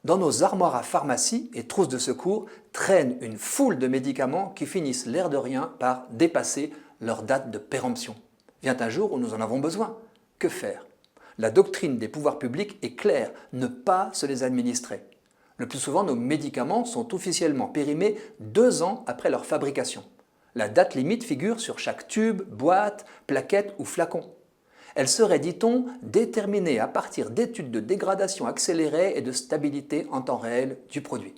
Dans nos armoires à pharmacie et trousses de secours traînent une foule de médicaments qui finissent l'air de rien par dépasser leur date de péremption. Vient un jour où nous en avons besoin. Que faire? La doctrine des pouvoirs publics est claire, ne pas se les administrer. Le plus souvent, nos médicaments sont officiellement périmés 2 ans après leur fabrication. La date limite figure sur chaque tube, boîte, plaquette ou flacon. Elle serait, dit-on, déterminée à partir d'études de dégradation accélérée et de stabilité en temps réel du produit.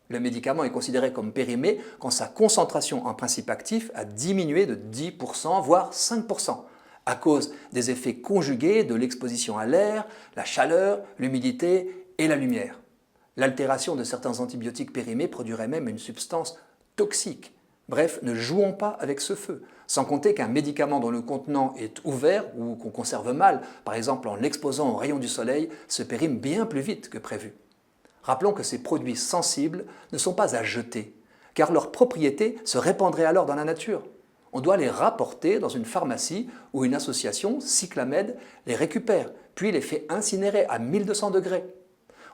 Le médicament est considéré comme périmé quand sa concentration en principe actif a diminué de 10%, voire 5%, à cause des effets conjugués de l'exposition à l'air, la chaleur, l'humidité et la lumière. L'altération de certains antibiotiques périmés produirait même une substance toxique. Bref, ne jouons pas avec ce feu, sans compter qu'un médicament dont le contenant est ouvert ou qu'on conserve mal, par exemple en l'exposant aux rayons du soleil, se périme bien plus vite que prévu. Rappelons que ces produits sensibles ne sont pas à jeter, car leurs propriétés se répandraient alors dans la nature. On doit les rapporter dans une pharmacie où une association, Cyclamed, les récupère, puis les fait incinérer à 1200 degrés.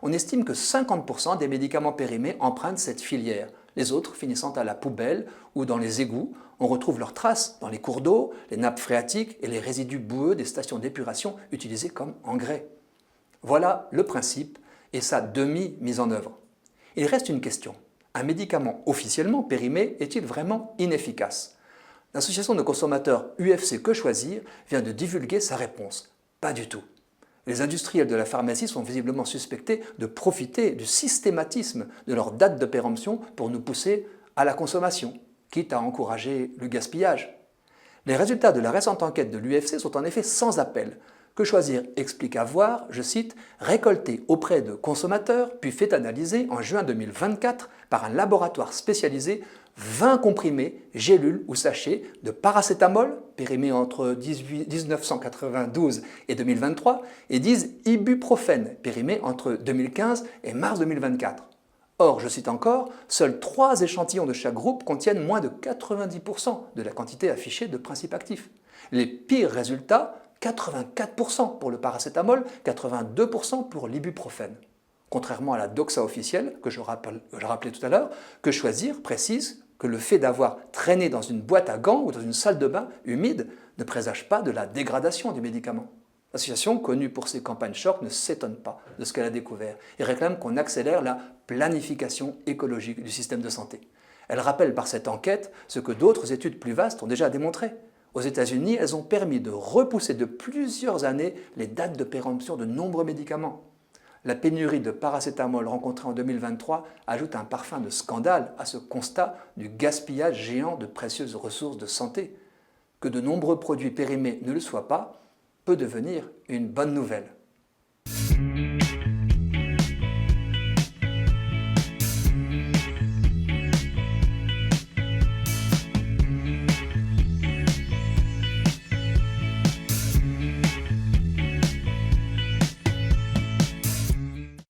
On estime que 50% des médicaments périmés empruntent cette filière, les autres finissant à la poubelle ou dans les égouts. On retrouve leurs traces dans les cours d'eau, les nappes phréatiques et les résidus boueux des stations d'épuration utilisés comme engrais. Voilà le principe et sa demi-mise en œuvre. Il reste une question. Un médicament officiellement périmé est-il vraiment inefficace? L'association de consommateurs UFC Que Choisir vient de divulguer sa réponse. Pas du tout. Les industriels de la pharmacie sont visiblement suspectés de profiter du systématisme de leur date de péremption pour nous pousser à la consommation, quitte à encourager le gaspillage. Les résultats de la récente enquête de l'UFC sont en effet sans appel. Que Choisir explique avoir, je cite, « récolté auprès de consommateurs, puis fait analyser en juin 2024 par un laboratoire spécialisé 20 comprimés, gélules ou sachets de paracétamol, périmés entre 1992 et 2023, et 10 ibuprofène, périmés entre 2015 et mars 2024. Or, je cite encore, seuls 3 échantillons de chaque groupe contiennent moins de 90% de la quantité affichée de principe actif. Les pires résultats, 84% pour le paracétamol, 82% pour l'ibuprofène. Contrairement à la doxa officielle, que je rappelais tout à l'heure, Que Choisir précise que le fait d'avoir traîné dans une boîte à gants ou dans une salle de bain humide ne présage pas de la dégradation du médicament. L'association, connue pour ses campagnes choc, ne s'étonne pas de ce qu'elle a découvert et réclame qu'on accélère la planification écologique du système de santé. Elle rappelle par cette enquête ce que d'autres études plus vastes ont déjà démontré. Aux États-Unis, elles ont permis de repousser de plusieurs années les dates de péremption de nombreux médicaments. La pénurie de paracétamol rencontrée en 2023 ajoute un parfum de scandale à ce constat du gaspillage géant de précieuses ressources de santé. Que de nombreux produits périmés ne le soient pas peut devenir une bonne nouvelle.